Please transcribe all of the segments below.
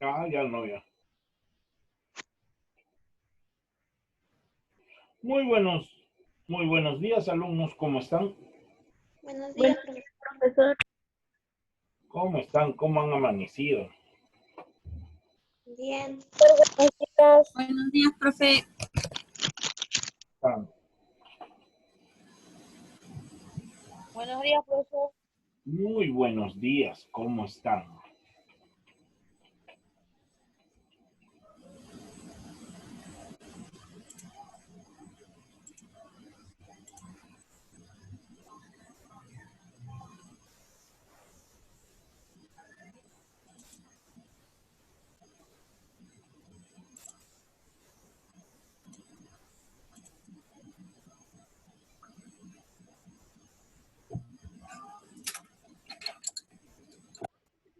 Ah, ya no, ya. Muy buenos días, alumnos. ¿Cómo están? Buenos días, Buenos profesor. días, profesor. ¿Cómo están? ¿Cómo han amanecido? Bien. Buenos días. Buenos días, profe. ¿Están? Buenos días, profesor. Muy buenos días. ¿Cómo están?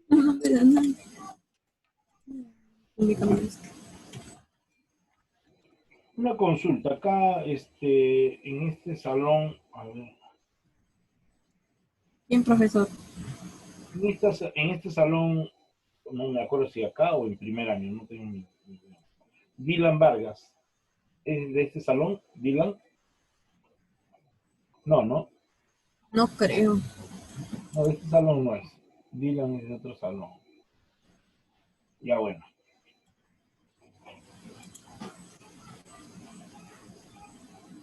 No me da nada. Una consulta acá, en este salón, a ver, Bien, profesor. en este salón, no me acuerdo si acá o en primer año, no tengo ni idea. Dylan Vargas, ¿es de este salón? ¿Dylan? No, no, No creo. no, de este salón no es. Dylan es de otro salón. Ya bueno.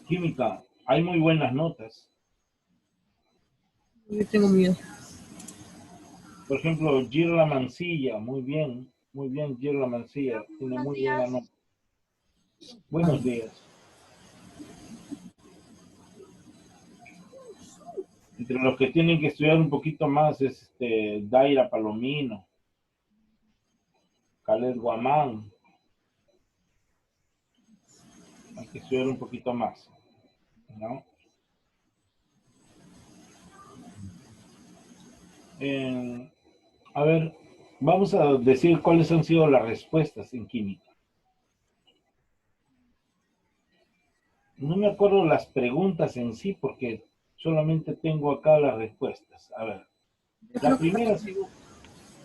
Química, hay muy buenas notas. Yo tengo miedo. Por ejemplo, Girla Mancilla, muy bien, Girla Mancilla, tiene Buenos muy buena días. nota. Buenos días. Entre los que tienen que estudiar un poquito más es Daira Palomino, Khaled Guamán. Hay que estudiar un poquito más, ¿no? A ver, vamos a decir cuáles han sido las respuestas en química. No me acuerdo las preguntas en sí porque solamente tengo acá las respuestas. A ver, la primera ha sido,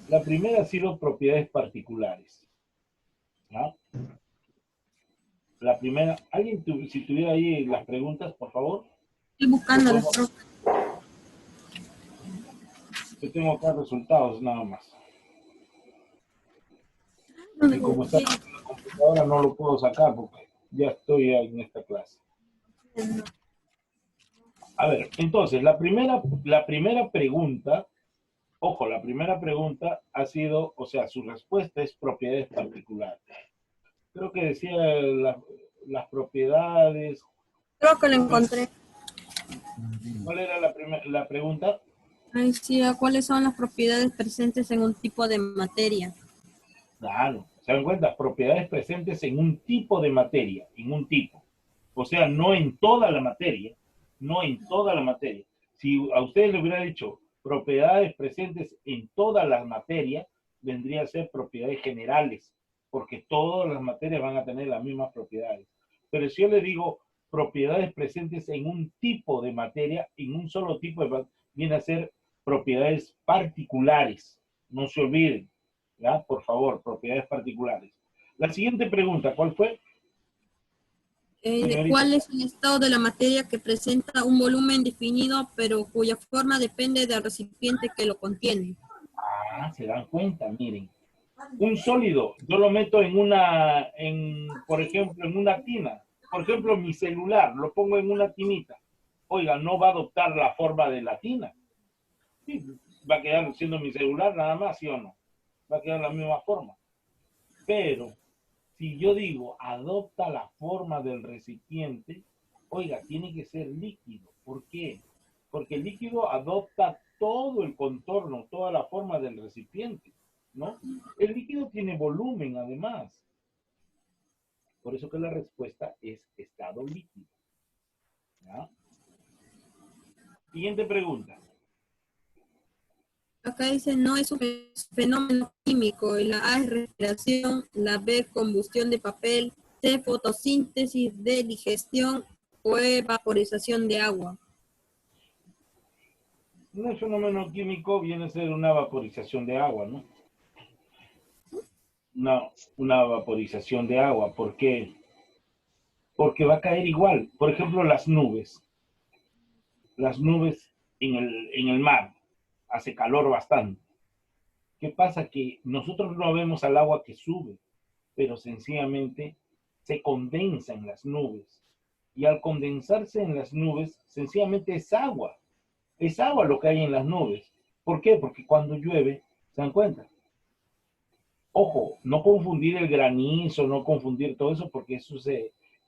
la primera ha sido propiedades particulares, ¿no? La primera, alguien, si tuviera ahí las preguntas, por favor, Estoy lo buscando las podemos, profe. yo tengo acá resultados nada más. Y como está en la computadora no lo puedo sacar porque ya estoy en esta clase. A ver, entonces, la primera pregunta, ojo, la primera pregunta ha sido, o sea, su respuesta es propiedades particulares. Creo que decía las propiedades. Creo que lo encontré. ¿Cuál era la pregunta? Ahí sí, ¿cuáles son las propiedades presentes en un tipo de materia? Claro, se dan cuenta, propiedades presentes en un tipo de materia, en un tipo. O sea, no en toda la materia, no en toda la materia. Si a ustedes le hubiera dicho propiedades presentes en todas las materias, vendría a ser propiedades generales, porque todas las materias van a tener las mismas propiedades. Pero si yo le digo propiedades presentes en un tipo de materia, en un solo tipo de materia, viene a ser propiedades particulares. No se olviden, ¿ya? Por favor, propiedades particulares. La siguiente pregunta, ¿cuál fue? Señorita. ¿Cuál es el estado de la materia que presenta un volumen definido, pero cuya forma depende del recipiente que lo contiene? Ah, se dan cuenta, miren. Un sólido, yo lo meto por ejemplo, en una tina. Por ejemplo, mi celular, lo pongo en una tinita. Oiga, no va a adoptar la forma de la tina. Sí, va a quedar siendo mi celular nada más, ¿sí o no? Va a quedar la misma forma. Pero si yo digo adopta la forma del recipiente, oiga, tiene que ser líquido. ¿Por qué? Porque el líquido adopta todo el contorno, toda la forma del recipiente, ¿no? El líquido tiene volumen además. Por eso que la respuesta es estado líquido. ¿Ya? Siguiente pregunta. Acá dice, no es un fenómeno químico. La A es respiración, la B combustión de papel, C fotosíntesis, D digestión o E vaporización de agua. Un fenómeno químico viene a ser una vaporización de agua, ¿no? una vaporización de agua. ¿Por qué? Porque va a caer igual. Por ejemplo, las nubes. Las nubes en el mar. Hace calor bastante. ¿Qué pasa? Que nosotros no vemos al agua que sube, pero sencillamente se condensa en las nubes. Y al condensarse en las nubes, sencillamente es agua. Es agua lo que hay en las nubes. ¿Por qué? Porque cuando llueve, ¿se dan cuenta? Ojo, no confundir el granizo, no confundir todo eso, porque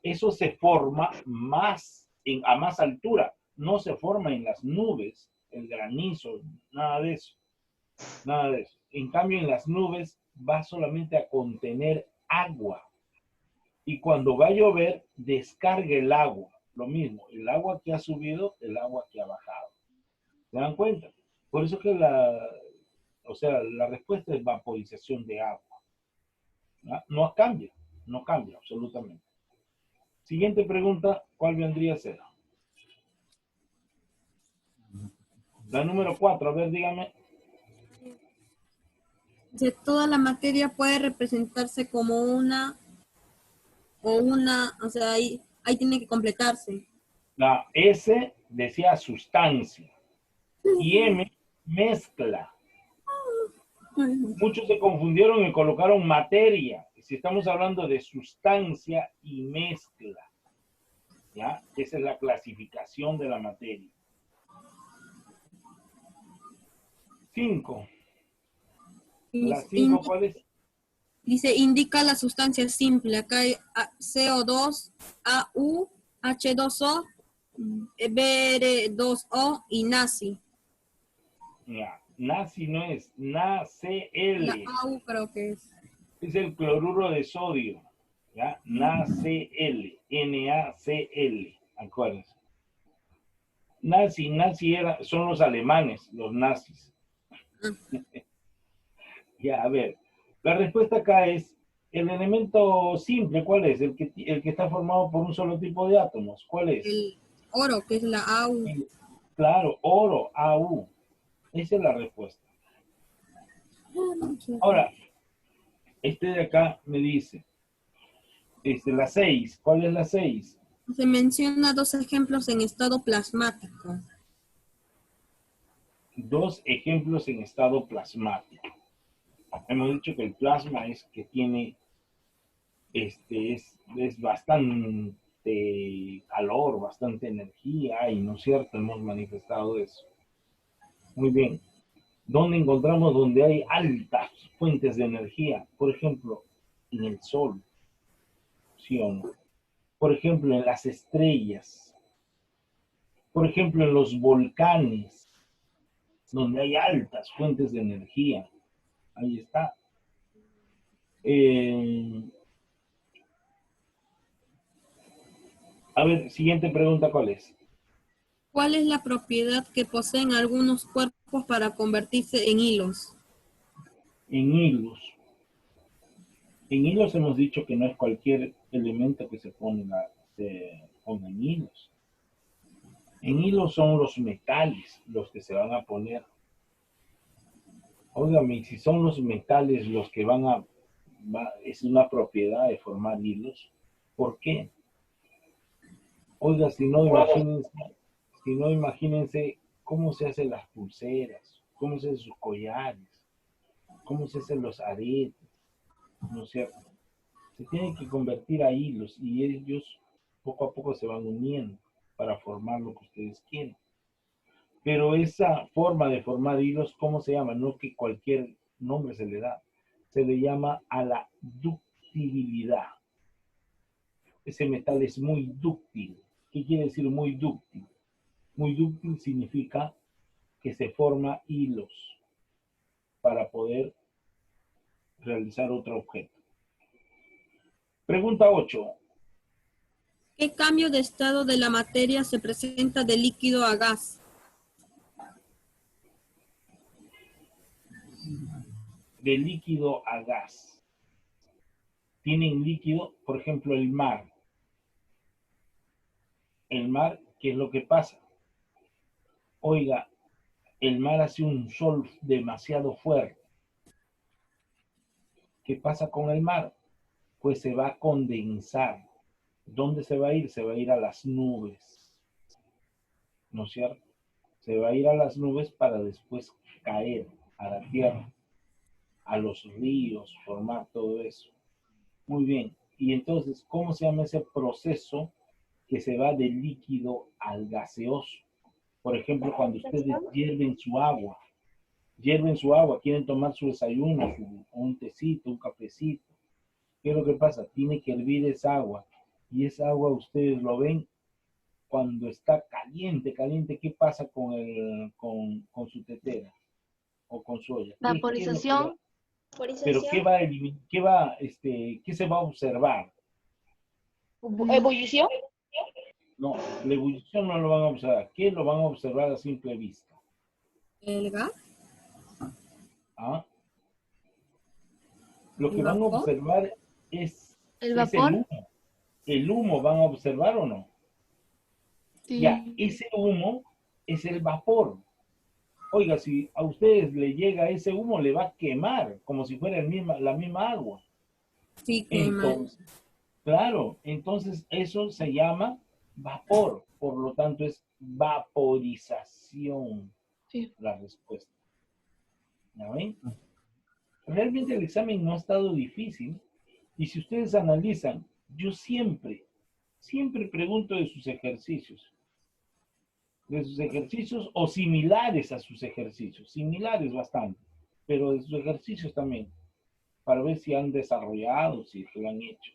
eso se forma a más altura. No se forma en las nubes, el granizo, nada de eso. Nada de eso. En cambio, en las nubes va solamente a contener agua. Y cuando va a llover, descarga el agua. Lo mismo, el agua que ha subido, el agua que ha bajado. ¿Se dan cuenta? Por eso que la respuesta es vaporización de agua. ¿No? No cambia absolutamente. Siguiente pregunta, ¿cuál vendría a ser? La número 4, a ver, dígame. De toda la materia puede representarse como una, o sea, ahí tiene que completarse. La S decía sustancia y M, mezcla. Muchos se confundieron y colocaron materia. Si estamos hablando de sustancia y mezcla, ¿ya? Esa es la clasificación de la materia. 5. ¿La 5 cuál es? Dice, indica la sustancia simple. Acá hay CO2, AU, H2O, Br2O y NaCl. Ya, NaCl no es, NaCl. La AU creo que es. Es el cloruro de sodio. ¿Ya? NaCl, NaCl, acuérdense. Nazi son los alemanes, los nazis. Ya, a ver, la respuesta acá es, el elemento simple, ¿cuál es? El que está formado por un solo tipo de átomos, ¿cuál es? El oro, que es la AU. Claro, oro, AU. Esa es la respuesta. Ahora, este de acá me dice, la 6, ¿cuál es la 6? Se menciona 2 ejemplos en estado plasmático. 2 ejemplos en estado plasmático. Hemos dicho que el plasma es que tiene, es bastante calor, bastante energía, y no es cierto, hemos manifestado eso. Muy bien. ¿Dónde encontramos donde hay altas fuentes de energía? Por ejemplo, en el Sol, ¿sí o no? Por ejemplo, en las estrellas. Por ejemplo, en los volcanes, donde hay altas fuentes de energía. Ahí está. A ver, siguiente pregunta, ¿cuál es? ¿Cuál es la propiedad que poseen algunos cuerpos para convertirse en hilos? En hilos. En hilos hemos dicho que no es cualquier elemento que se ponga en hilos. En hilos son los metales los que se van a poner. Óigame, si son los metales los que es una propiedad de formar hilos, ¿por qué? Oiga, si no, imagínense cómo se hacen las pulseras, cómo se hacen sus collares, cómo se hacen los aretes, ¿no es cierto? Se tienen que convertir a hilos y ellos poco a poco se van uniendo para formar lo que ustedes quieren. Pero esa forma de formar hilos, ¿cómo se llama? No que cualquier nombre se le da. Se le llama a la ductibilidad. Ese metal es muy dúctil. ¿Qué quiere decir muy dúctil? Muy dúctil significa que se forma hilos para poder realizar otro objeto. Pregunta 8. ¿Qué cambio de estado de la materia se presenta de líquido a gas? De líquido a gas. Tienen líquido, por ejemplo, el mar. El mar, ¿qué es lo que pasa? Oiga, el mar hace un sol demasiado fuerte. ¿Qué pasa con el mar? Pues se va a condensar. ¿Dónde se va a ir? Se va a ir a las nubes, ¿no es cierto? Se va a ir a las nubes para después caer a la tierra, a los ríos, formar todo eso. Muy bien. Y entonces, ¿cómo se llama ese proceso que se va del líquido al gaseoso? Por ejemplo, cuando ustedes hierven su agua, quieren tomar su desayuno, un tecito, un cafecito. ¿Qué es lo que pasa? Tiene que hervir esa agua. Y esa agua ustedes lo ven cuando está caliente, caliente. ¿Qué pasa con su tetera o con su olla? ¿Qué es lo que va? Vaporización. Pero ¿qué se va a observar? Ebullición. No, la ebullición no lo van a observar. ¿Qué lo van a observar a simple vista? ¿El gas? ¿Ah? Lo que ¿El van a vapor? observar es El el vapor. humo. ¿El humo van a observar o no? Sí. Ya, ese humo es el vapor. Oiga, si a ustedes le llega ese humo, le va a quemar como si fuera la misma agua. Sí, quema. Entonces, claro, entonces eso se llama vapor. Por lo tanto, es vaporización Sí. la respuesta. ¿Ya ven? Realmente el examen no ha estado difícil. Y si ustedes analizan, yo siempre pregunto de sus ejercicios o similares a sus ejercicios, similares bastante, pero de sus ejercicios también, para ver si han desarrollado, si lo han hecho,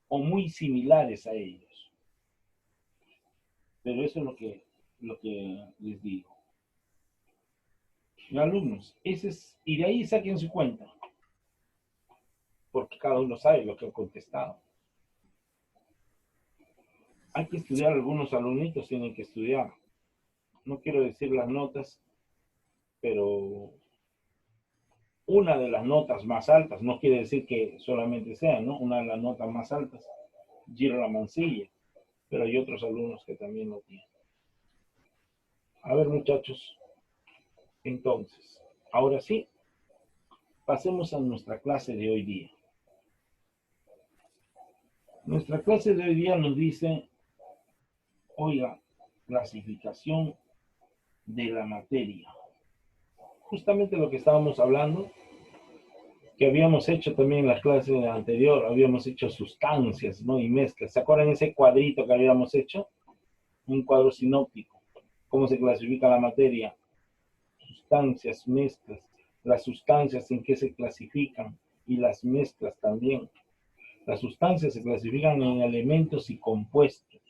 o muy similares a ellos. Pero eso es lo que les digo. Y alumnos, y de ahí saquen su cuenta, porque cada uno sabe lo que ha contestado. Hay que estudiar, algunos alumnitos tienen que estudiar. No quiero decir las notas, pero una de las notas más altas, no quiere decir que solamente sea, ¿no? Una de las notas más altas, Giro la Mansilla, pero hay otros alumnos que también lo tienen. A ver, muchachos, entonces, ahora sí, pasemos a nuestra clase de hoy día. Nuestra clase de hoy día nos dice, oiga, clasificación de la materia. Justamente lo que estábamos hablando, que habíamos hecho también en la clase anterior, habíamos hecho sustancias, ¿no? Y mezclas. ¿Se acuerdan ese cuadrito que habíamos hecho? Un cuadro sinóptico. ¿Cómo se clasifica la materia? Sustancias, mezclas. Las sustancias en qué se clasifican y las mezclas también. Las sustancias se clasifican en elementos y compuestos.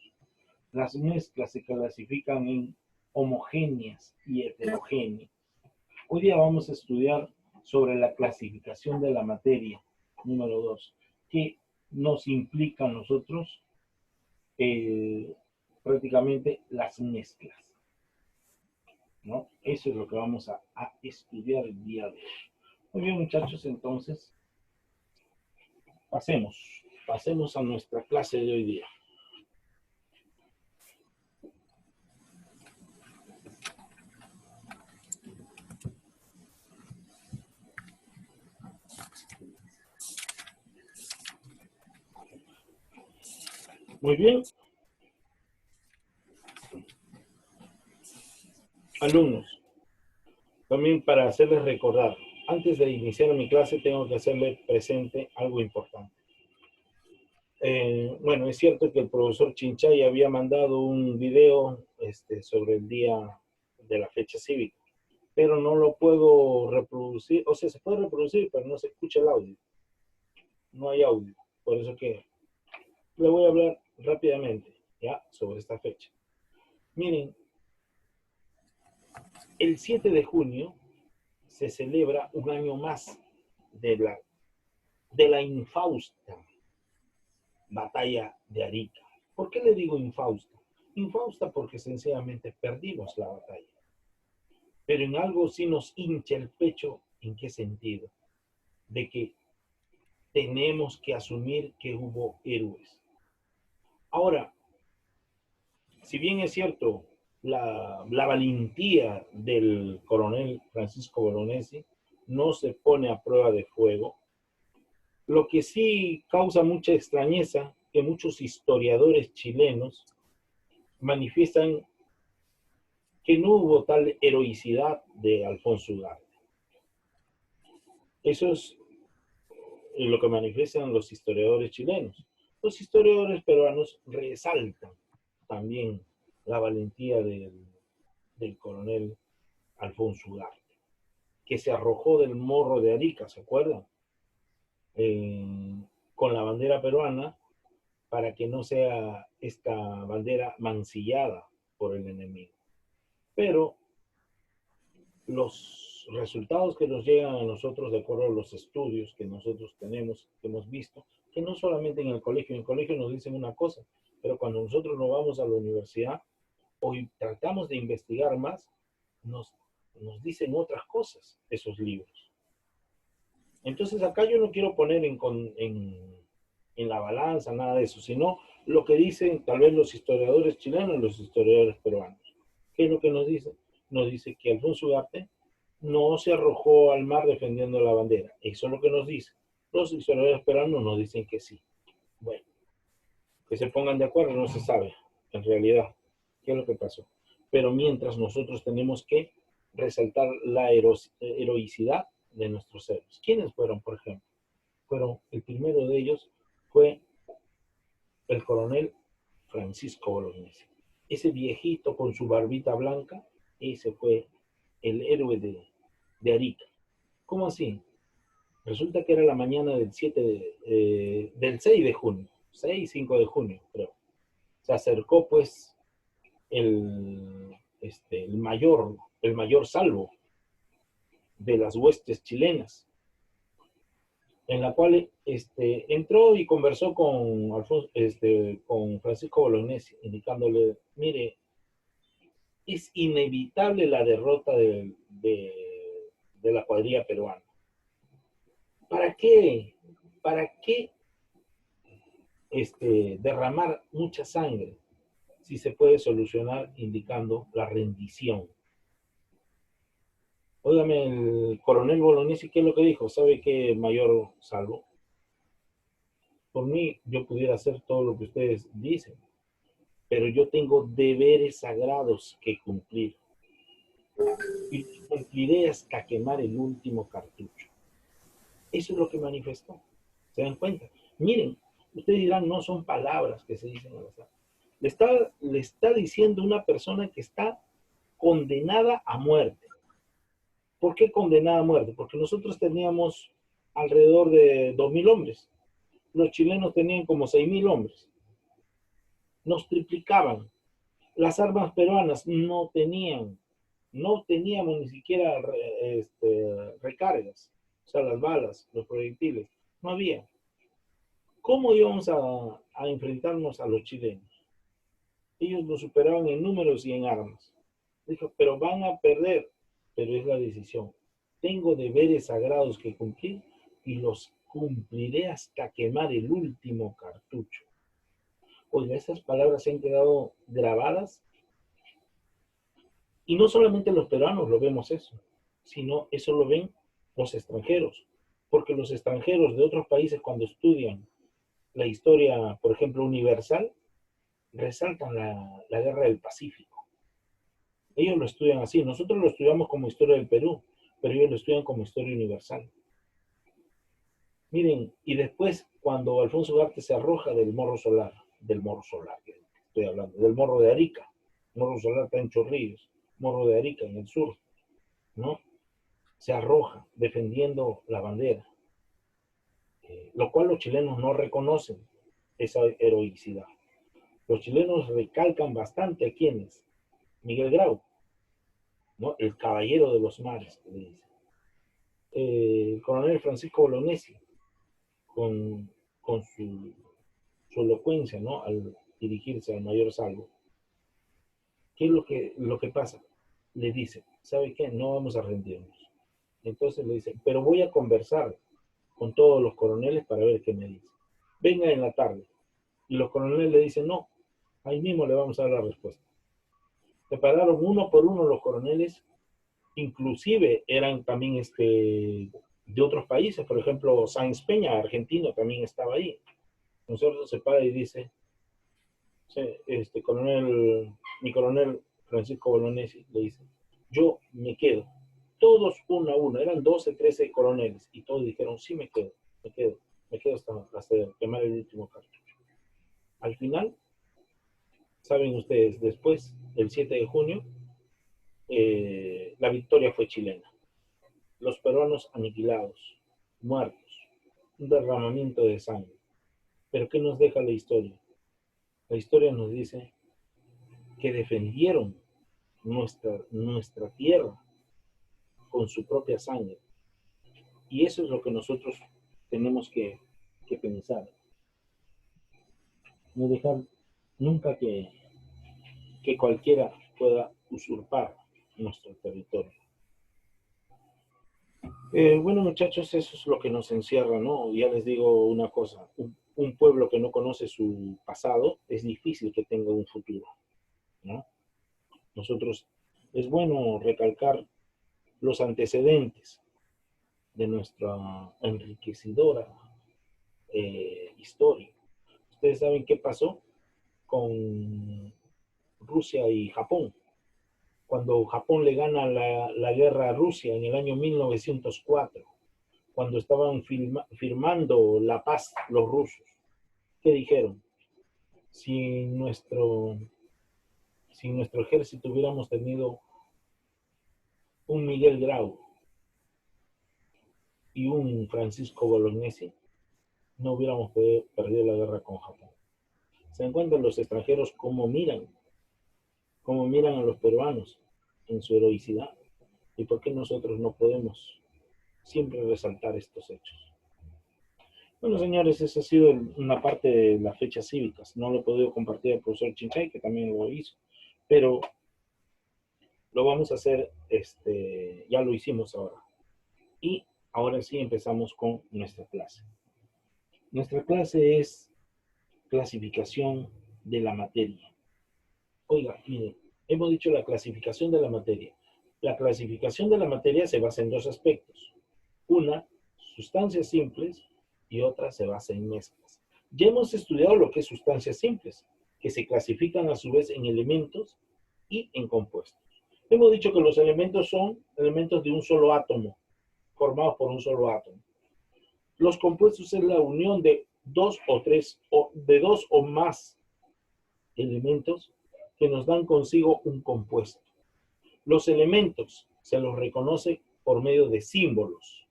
Las mezclas se clasifican en homogéneas y heterogéneas. Hoy día vamos a estudiar sobre la clasificación de la materia, número 2, que nos implica a nosotros prácticamente las mezclas, ¿no? Eso es lo que vamos a estudiar el día de hoy. Muy bien, muchachos, entonces pasemos a nuestra clase de hoy día. Muy bien. Alumnos, también para hacerles recordar, antes de iniciar mi clase tengo que hacerle presente algo importante. Bueno, es cierto que el profesor Chinchay había mandado un video sobre el día de la fecha cívica, pero no lo puedo reproducir, o sea, se puede reproducir, pero no se escucha el audio. No hay audio, por eso que le voy a hablar rápidamente, ya, sobre esta fecha. Miren, el 7 de junio se celebra un año más de la infausta batalla de Arica. ¿Por qué le digo infausta? Infausta porque sencillamente perdimos la batalla. Pero en algo sí nos hincha el pecho. ¿En qué sentido? De que tenemos que asumir que hubo héroes. Ahora, si bien es cierto, la valentía del coronel Francisco Bolognesi no se pone a prueba de fuego, Lo que sí causa mucha extrañeza que muchos historiadores chilenos manifiestan que no hubo tal heroicidad de Alfonso Ugarte. Eso es lo que manifiestan los historiadores chilenos. Los historiadores peruanos resaltan también la valentía del coronel Alfonso Ugarte, que se arrojó del morro de Arica, ¿se acuerdan? Con la bandera peruana para que no sea esta bandera mancillada por el enemigo. Pero los resultados que nos llegan a nosotros de acuerdo a los estudios que nosotros tenemos, que hemos visto, que no solamente en el colegio nos dicen una cosa, pero cuando nosotros nos vamos a la universidad o tratamos de investigar más, nos dicen otras cosas esos libros. Entonces acá yo no quiero poner en la balanza nada de eso, sino lo que dicen tal vez los historiadores chilenos y los historiadores peruanos. ¿Qué es lo que nos dicen? Nos dice que Alfonso Ugarte no se arrojó al mar defendiendo la bandera. Eso es lo que nos dice. Los historiadores peruanos nos dicen que sí. Bueno, que se pongan de acuerdo no se sabe, en realidad, qué es lo que pasó. Pero mientras nosotros tenemos que resaltar la heroicidad de nuestros héroes. ¿Quiénes fueron, por ejemplo? El primero de ellos fue el coronel Francisco Bolognesi. Ese viejito con su barbita blanca, ese fue el héroe de Arica. ¿Cómo así? Resulta que era la mañana del 6 de junio, 5 de junio, creo. Se acercó pues el mayor salvo de las huestes chilenas, en la cual entró y conversó con Francisco Bolognesi, indicándole, mire, es inevitable la derrota de la cuadrilla peruana. ¿Para qué? ¿Para qué derramar mucha sangre si se puede solucionar indicando la rendición? Óigame, el coronel Bolognesi, ¿qué es lo que dijo? ¿Sabe qué, mayor Salvo? Por mí, yo pudiera hacer todo lo que ustedes dicen, pero yo tengo deberes sagrados que cumplir. Y cumpliré hasta quemar el último cartucho. Eso es lo que manifestó. ¿Se dan cuenta? Miren, ustedes dirán, no son palabras que se dicen al azar. Le está diciendo una persona que está condenada a muerte. ¿Por qué condenada a muerte? Porque nosotros teníamos alrededor de 2.000 hombres. Los chilenos tenían como 6.000 hombres. Nos triplicaban. Las armas peruanas no teníamos ni siquiera recargas. O sea, las balas, los proyectiles. No había. ¿Cómo íbamos a enfrentarnos a los chilenos? Ellos nos superaban en números y en armas. Dijo, pero van a perder. Pero es la decisión. Tengo deberes sagrados que cumplir y los cumpliré hasta quemar el último cartucho. Oiga, estas palabras se han quedado grabadas y no solamente los peruanos lo vemos eso, sino eso lo ven los extranjeros, porque los extranjeros de otros países cuando estudian la historia, por ejemplo, universal, resaltan la guerra del Pacífico. Ellos lo estudian así. Nosotros lo estudiamos como historia del Perú, pero ellos lo estudian como historia universal. Miren, y después, cuando Alfonso Ugarte se arroja del morro solar, que estoy hablando, del morro de Arica, morro solar está en Chorrillos, morro de Arica en el sur, ¿no? Se arroja defendiendo la bandera, lo cual los chilenos no reconocen esa heroicidad. Los chilenos recalcan bastante a quienes. Miguel Grau, ¿no? El caballero de los mares, que le dice. El coronel Francisco Bolognesi, con su elocuencia, ¿no? Al dirigirse al mayor Salvo. ¿Qué es lo que pasa? Le dice, ¿sabe qué? No vamos a rendirnos. Entonces le dice, pero voy a conversar con todos los coroneles para ver qué me dice. Venga en la tarde. Y los coroneles le dicen, no, ahí mismo le vamos a dar la respuesta. Se pararon uno por uno los coroneles, inclusive eran también de otros países. Por ejemplo, Sáenz Peña, argentino, también estaba ahí. Nosotros se para y dice, sí, mi coronel Francisco Bolognesi le dice, yo me quedo. Todos uno a uno, eran 12, 13 coroneles, y todos dijeron, sí, me quedo hasta quemar el último cartucho. Al final, saben ustedes, después, el 7 de junio, la victoria fue chilena. Los peruanos aniquilados, muertos, un derramamiento de sangre. Pero ¿qué nos deja la historia? La historia nos dice que defendieron nuestra tierra con su propia sangre. Y eso es lo que nosotros tenemos que pensar. No dejar nunca que cualquiera pueda usurpar nuestro territorio. Bueno, muchachos, eso es lo que nos encierra, ¿no? Ya les digo una cosa, un pueblo que no conoce su pasado, es difícil que tenga un futuro, ¿no? Nosotros, es bueno recalcar los antecedentes de nuestra enriquecedora historia. Ustedes saben qué pasó con Rusia y Japón. Cuando Japón le gana la guerra a Rusia en el año 1904, cuando estaban firmando la paz los rusos, ¿qué dijeron? Si nuestro ejército hubiéramos tenido un Miguel Grau y un Francisco Bolognesi, no hubiéramos perdido la guerra con Japón. Se encuentran los extranjeros cómo miran a los peruanos en su heroicidad, y por qué nosotros no podemos siempre resaltar estos hechos. Bueno, señores, esa ha sido una parte de las fechas cívicas. No lo he podido compartir al profesor Chinchay, que también lo hizo, pero lo vamos a hacer, ya lo hicimos ahora. Y ahora sí empezamos con nuestra clase. Nuestra clase es clasificación de la materia. Oiga, miren, hemos dicho la clasificación de la materia. La clasificación de la materia se basa en dos aspectos. Una, sustancias simples, y otra se basa en mezclas. Ya hemos estudiado lo que es sustancias simples, que se clasifican a su vez en elementos y en compuestos. Hemos dicho que los elementos son elementos de un solo átomo, formados por un solo átomo. Los compuestos es la unión de dos o más elementos que nos dan consigo un compuesto. Los elementos se los reconoce por medio de símbolos.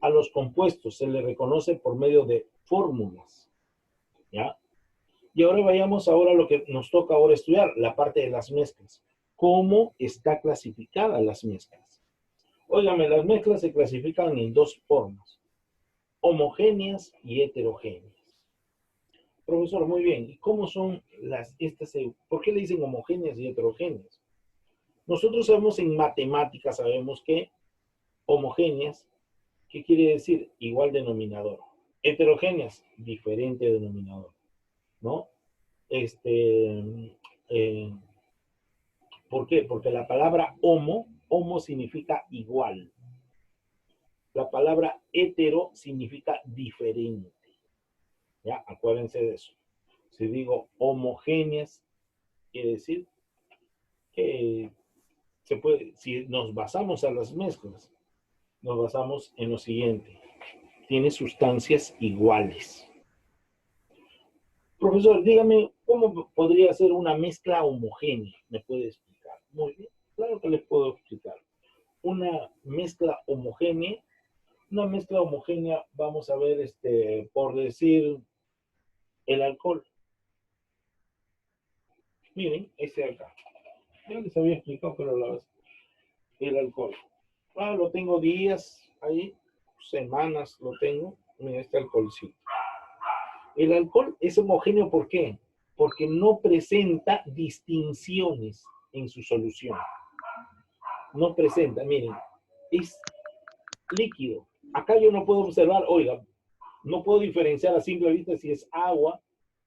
A los compuestos se les reconoce por medio de fórmulas. ¿Ya? Y ahora vayamos a lo que nos toca ahora estudiar, la parte de las mezclas. ¿Cómo está clasificadas las mezclas? Óigame, las mezclas se clasifican en dos formas, homogéneas y heterogéneas. Profesor, muy bien. ¿Y cómo son por qué le dicen homogéneas y heterogéneas? Nosotros sabemos en matemáticas, sabemos que homogéneas, ¿qué quiere decir? Igual denominador. Heterogéneas, diferente denominador, ¿no? ¿Por qué? Porque la palabra homo significa igual. La palabra hetero significa diferente. ¿Ya? Acuérdense de eso. Si digo homogéneas, quiere decir que si nos basamos a las mezclas, nos basamos en lo siguiente. Tiene sustancias iguales. Profesor, dígame, ¿cómo podría ser una mezcla homogénea? ¿Me puede explicar? Muy bien, claro que les puedo explicar. Una mezcla homogénea, vamos a ver, por decir, el alcohol. Miren, acá. Ya les había explicado, pero el alcohol. Lo tengo días ahí, semanas lo tengo. Mira, este alcoholcito. El alcohol es homogéneo, ¿por qué? Porque no presenta distinciones en su solución. No presenta, miren, es líquido. Acá yo no puedo observar, oiga, no puedo diferenciar a simple vista si es agua,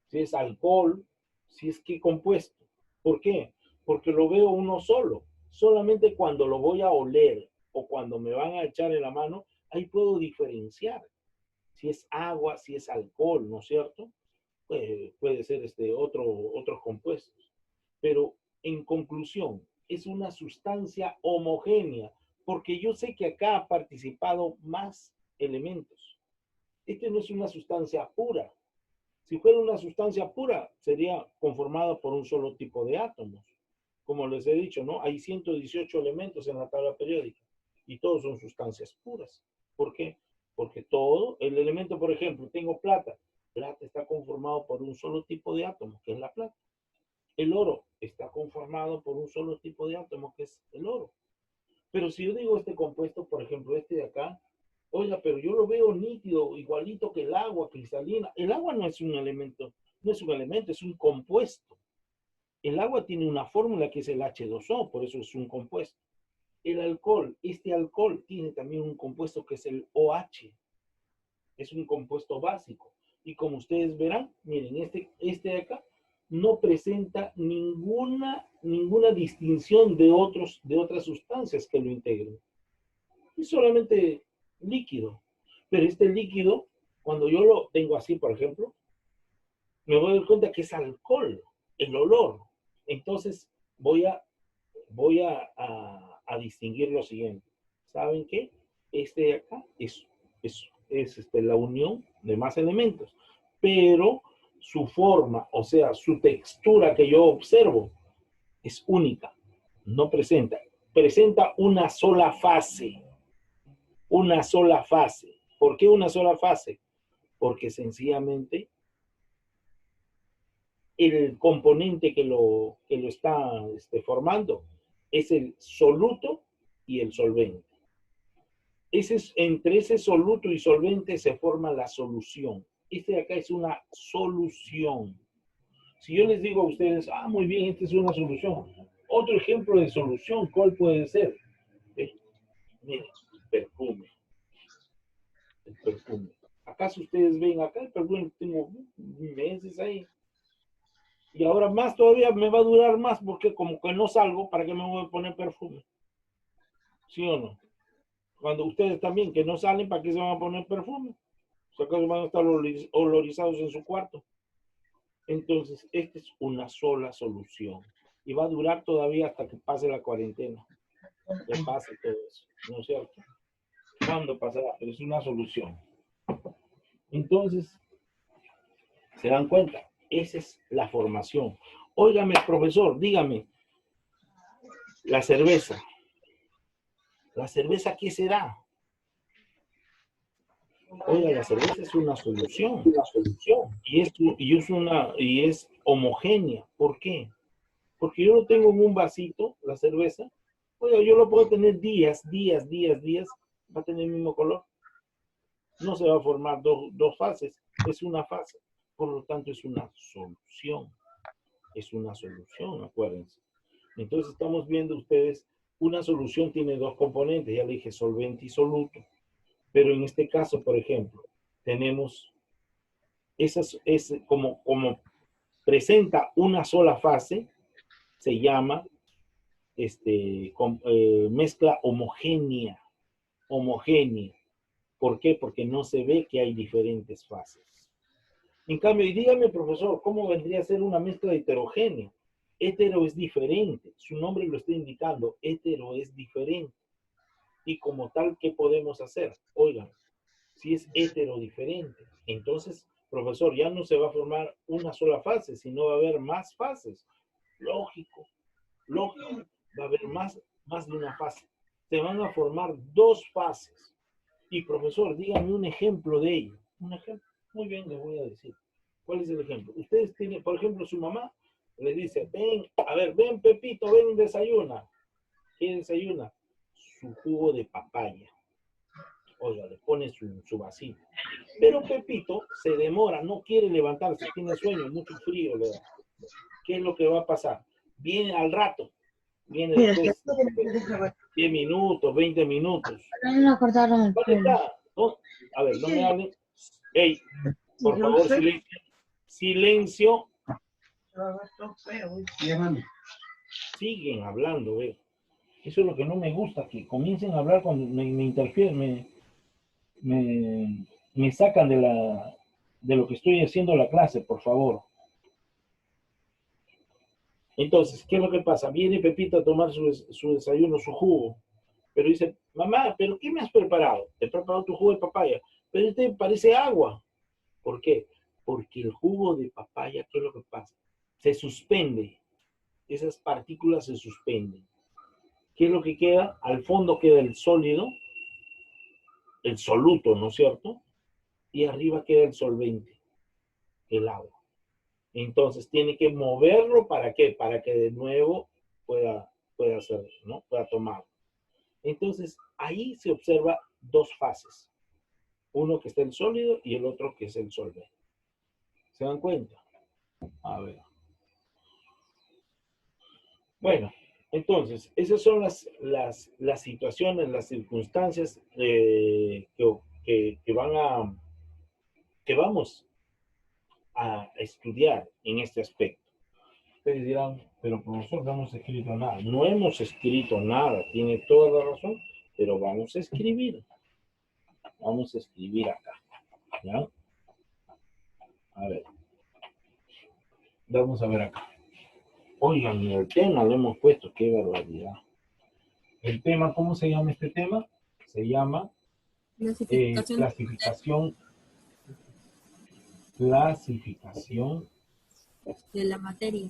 si es alcohol, si es qué compuesto. ¿Por qué? Porque lo veo uno solo. Solamente cuando lo voy a oler o cuando me van a echar en la mano, ahí puedo diferenciar si es agua, si es alcohol, ¿no es cierto? Puede ser otros compuestos. Pero en conclusión, es una sustancia homogénea, porque yo sé que acá ha participado más elementos. Este no es una sustancia pura. Si fuera una sustancia pura, sería conformada por un solo tipo de átomos. Como les he dicho, ¿no? Hay 118 elementos en la tabla periódica y todos son sustancias puras. ¿Por qué? Porque todo, el elemento, por ejemplo, tengo plata. Plata está conformado por un solo tipo de átomo, que es la plata. El oro está conformado por un solo tipo de átomo, que es el oro. Pero si yo digo este compuesto, por ejemplo, este de acá, oiga, pero yo lo veo nítido, igualito que el agua cristalina. El agua no es un elemento, no es un elemento, es un compuesto. El agua tiene una fórmula que es el H2O, por eso es un compuesto. El alcohol, este alcohol tiene también un compuesto que es el OH. Es un compuesto básico. Y como ustedes verán, miren, este de acá no presenta ninguna distinción de otras sustancias que lo integren. Es solamente líquido. Pero este líquido, cuando yo lo tengo así, por ejemplo, me voy a dar cuenta que es alcohol, el olor. Entonces voy a distinguir lo siguiente. ¿Saben qué? Este de acá es la unión de más elementos. Pero su forma, o sea, su textura que yo observo, es única. No presenta una sola fase. Una sola fase. ¿Por qué una sola fase? Porque sencillamente el componente que lo está formando es el soluto y el solvente. Entre ese soluto y solvente se forma la solución. Este de acá es una solución. Si yo les digo a ustedes, muy bien, esta es una solución. Otro ejemplo de solución, ¿cuál puede ser? Miren, perfume. El perfume. ¿Acaso ustedes ven acá el perfume? Tengo meses ahí. Y ahora más todavía me va a durar más porque como que no salgo, ¿para qué me voy a poner perfume? ¿Sí o no? Cuando ustedes también que no salen, ¿para qué se van a poner perfume? O sea, que van a estar olorizados en su cuarto. Entonces, esta es una sola solución. Y va a durar todavía hasta que pase la cuarentena. Que pase todo eso, ¿no es cierto? ¿Cuándo pasará? Pero es una solución. Entonces, ¿se dan cuenta? Esa es la formación. Óigame, profesor, dígame, la cerveza. ¿La cerveza qué será? Oiga, la cerveza es una solución. Y es homogénea. ¿Por qué? Porque yo lo tengo en un vasito, la cerveza. Oiga, yo lo puedo tener días. Va a tener el mismo color. No se va a formar dos fases. Es una fase. Por lo tanto, es una solución. Es una solución, acuérdense. Entonces, estamos viendo ustedes, una solución tiene dos componentes. Ya le dije, solvente y soluto. Pero en este caso, por ejemplo, tenemos como presenta una sola fase, se llama mezcla homogénea. Homogénea. ¿Por qué? Porque no se ve que hay diferentes fases. En cambio, y dígame, profesor, ¿cómo vendría a ser una mezcla heterogénea? Hetero es diferente. Su nombre lo está indicando. Hetero es diferente. Y como tal, ¿qué podemos hacer? Oigan, si es heterodiferente, entonces, profesor, ya no se va a formar una sola fase, sino va a haber más fases. Lógico, va a haber más de una fase. Se van a formar dos fases. Y profesor, díganme un ejemplo de ello. Un ejemplo. Muy bien, les voy a decir. ¿Cuál es el ejemplo? Ustedes tienen, por ejemplo, su mamá les dice, ven Pepito, ven, desayuna. ¿Qué desayuna? Su jugo de papaya. Oiga, le pone su vasito. Pero Pepito se demora, no quiere levantarse, tiene sueño, mucho frío le da. ¿Qué es lo que va a pasar? Viene al rato, viene después 10 minutos, 20 minutos. ¿Dónde está? Oh, a ver, no me hablen. Ey, por favor, silencio. Silencio. Siguen hablando, ve. Eso es lo que no me gusta, que comiencen a hablar cuando me interfieren. me sacan de lo que estoy haciendo la clase, por favor. Entonces, ¿qué es lo que pasa? Viene Pepito a tomar su desayuno, su jugo. Pero dice, mamá, ¿pero qué me has preparado? Te he preparado tu jugo de papaya. Pero este parece agua. ¿Por qué? Porque el jugo de papaya, ¿qué es lo que pasa? Se suspende. Esas partículas se suspenden. ¿Qué es lo que queda? Al fondo queda el sólido, el soluto, ¿no es cierto? Y arriba queda el solvente, el agua. Entonces tiene que moverlo, ¿para qué? Para que de nuevo pueda hacer, ¿no? Pueda tomar. Entonces ahí se observa dos fases. Uno que está el sólido y el otro que es el solvente. ¿Se dan cuenta? A ver. Bueno, entonces, esas son las situaciones, las circunstancias que vamos a estudiar en este aspecto. Ustedes dirán, pero profesor, no hemos escrito nada. No hemos escrito nada, tiene toda la razón, pero vamos a escribir. Vamos a escribir acá. ¿Ya? A ver. Vamos a ver acá. Oigan, el tema lo hemos puesto, qué barbaridad. El tema, ¿cómo se llama este tema? Se llama clasificación de la materia.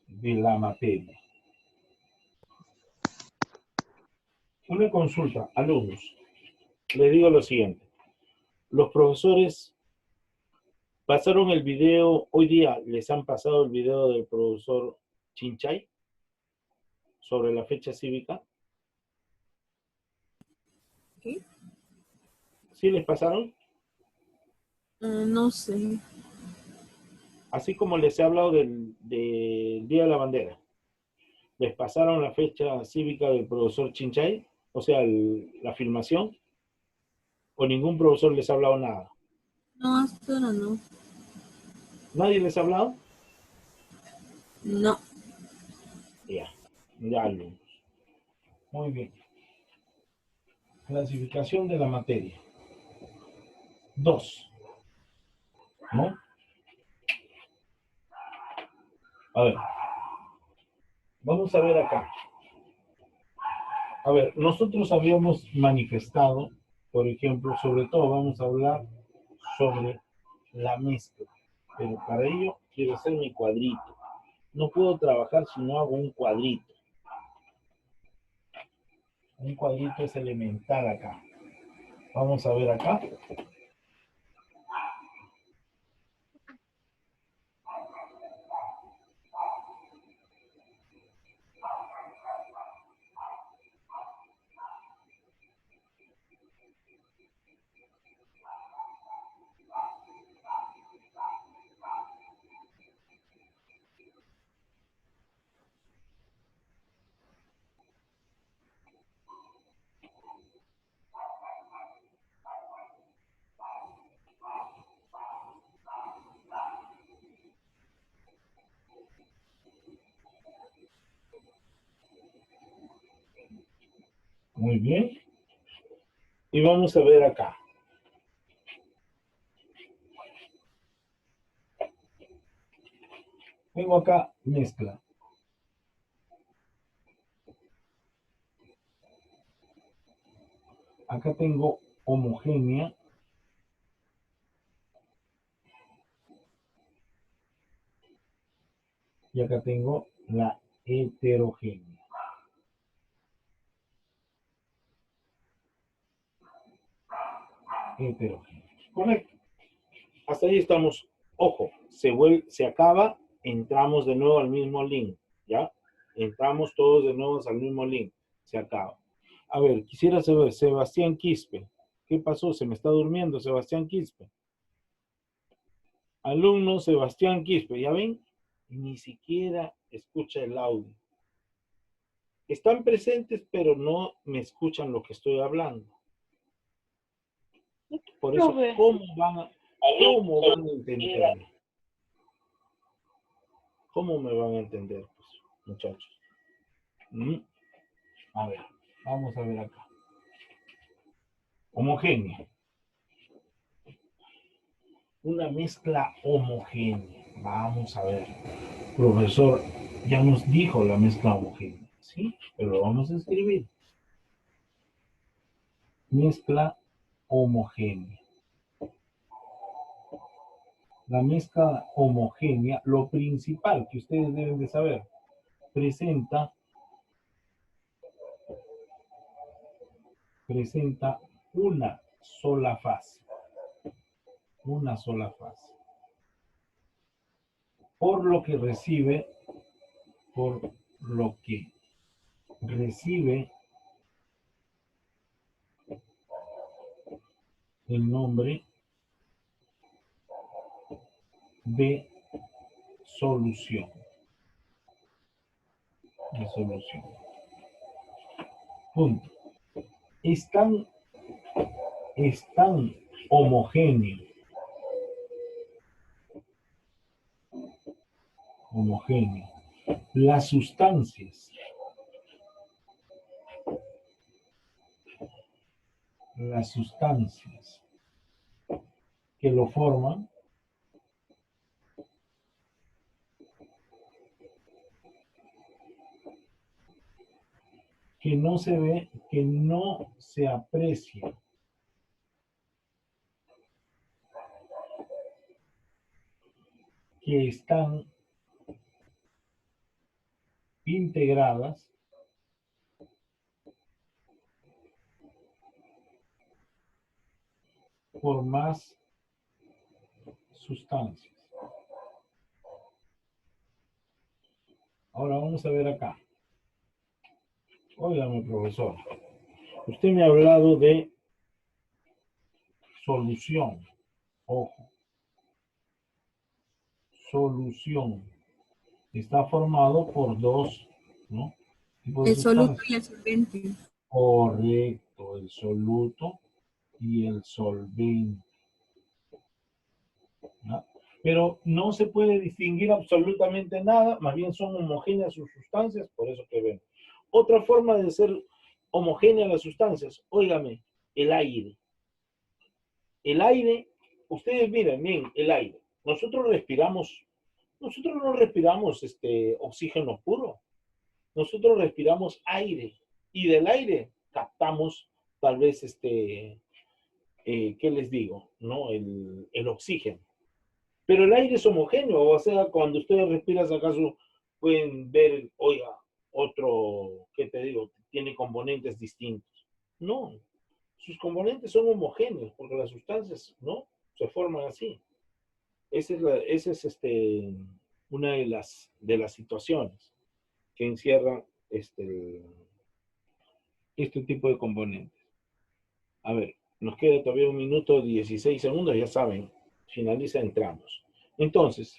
De la materia. Una consulta, alumnos. Les digo lo siguiente. Los profesores pasaron el video, hoy día les han pasado el video del profesor Chinchay sobre la fecha cívica. ¿Qué? ¿Sí les pasaron? No sé. Así como les he hablado del Día de la Bandera. ¿Les pasaron la fecha cívica del profesor Chinchay? O sea, la filmación. ¿O ningún profesor les ha hablado nada? No, hasta ahora no. ¿Nadie les ha hablado? No. Ya, alumnos. Muy bien. Clasificación de la materia. 2. ¿No? A ver. Vamos a ver acá. A ver, nosotros habíamos manifestado, por ejemplo, sobre todo vamos a hablar sobre la mezcla. Pero para ello quiero hacer mi cuadrito. No puedo trabajar si no hago un cuadrito. Un cuadrito es elemental acá. Vamos a ver acá. Muy bien. Y vamos a ver acá. Tengo acá mezcla. Acá tengo homogénea. Y acá tengo la heterogénea. Heterogénea. Correcto. Hasta ahí estamos. Ojo, se acaba, entramos de nuevo al mismo link. ¿Ya? Entramos todos de nuevo al mismo link. Se acaba. A ver, quisiera saber, Sebastián Quispe. ¿Qué pasó? Se me está durmiendo Sebastián Quispe. Alumno Sebastián Quispe. ¿Ya ven? Ni siquiera escucha el audio. Están presentes, pero no me escuchan lo que estoy hablando. Por eso, ¿cómo van a entender? ¿Cómo me van a entender, pues, muchachos? A ver, vamos a ver acá. Homogénea. Una mezcla homogénea. Vamos a ver. Profesor, ya nos dijo la mezcla homogénea. Sí, pero lo vamos a escribir. Mezcla homogénea. La mezcla homogénea, lo principal que ustedes deben de saber, presenta una sola fase. Una sola fase. Por lo que recibe el nombre de solución. Punto. Están homogéneos. Las sustancias que lo forman que no se ve, que no se aprecia. Que están integradas por más sustancias. Ahora vamos a ver acá. Óigame, profesor. Usted me ha hablado de solución. Ojo. Solución. Está formado por dos, ¿no? El soluto y el solvente. Correcto, el soluto y el solvente. ¿No? Pero no se puede distinguir absolutamente nada, más bien son homogéneas sus sustancias, por eso que ven. Otra forma de ser homogéneas las sustancias, óigame, el aire. El aire, ustedes miren bien, el aire. Nosotros no respiramos oxígeno puro. Nosotros respiramos aire. Y del aire captamos tal vez ¿qué les digo? ¿No? El oxígeno. Pero el aire es homogéneo, o sea, cuando ustedes respiran, acaso pueden ver, oiga, otro, ¿qué te digo? Tiene componentes distintos. No, sus componentes son homogéneos, porque las sustancias, ¿no? Se forman así. Esa es una de las situaciones que encierra este tipo de componentes. A ver, nos queda todavía 1 minuto 16 segundos, ya saben, finaliza, entramos. Entonces,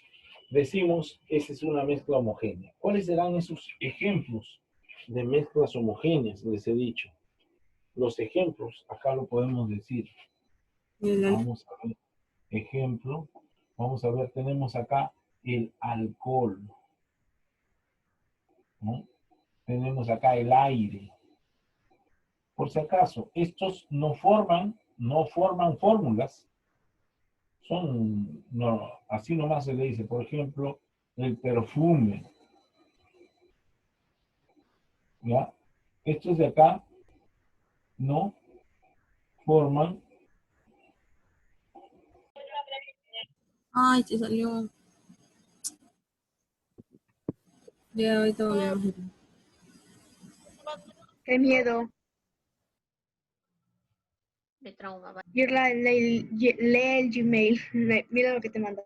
decimos, esa es una mezcla homogénea. ¿Cuáles serán esos ejemplos de mezclas homogéneas? Les he dicho. Los ejemplos, acá lo podemos decir. Vamos a ver, ejemplo, vamos a ver, tenemos acá el alcohol, ¿no? Tenemos acá el aire. Por si acaso, estos no forman fórmulas, son, no, así nomás se le dice, por ejemplo, el perfume, ¿ya? Estos de acá no forman. Ay, se salió. Ya, ahorita volvemos. Qué miedo. De trauma. Lee el Gmail. Mira lo que te manda.